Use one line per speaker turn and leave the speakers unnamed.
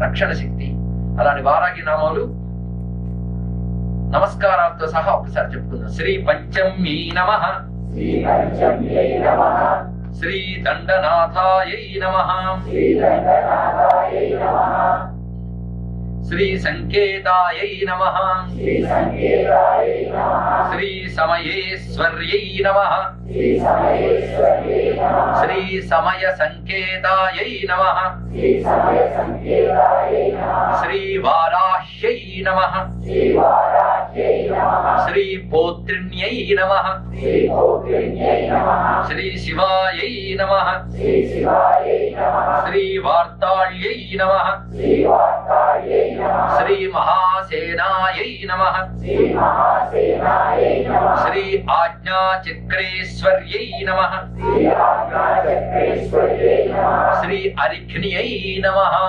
రక్షణ శక్తి. అలాంటి వారాహి నామాలు నమస్కారాలతో సహా ఒకసారి చెప్పుకుందాం. శ్రీ పంచమ్యై నమః, శ్రీ దండనాథాయై నమః, శ్రీ సంకేతాయై నమః, శ్రీ సమయేశ్వర్యై నమః, శ్రీ సమయ సంకేతాయై నమః, శ్రీ వారాహ్యై నమః, శ్రీ పౌత్రిణ్యై నమః, శ్రీ శివాయై నమః, శ్రీ వార్తాళ్యై నమః, శ్రీ మహాసేనాయై నమః, శ్రీ ఆజ్ఞాచక్రేశ్వర్యై నమః, శ్రీ అరిఘ్న్యై నమః.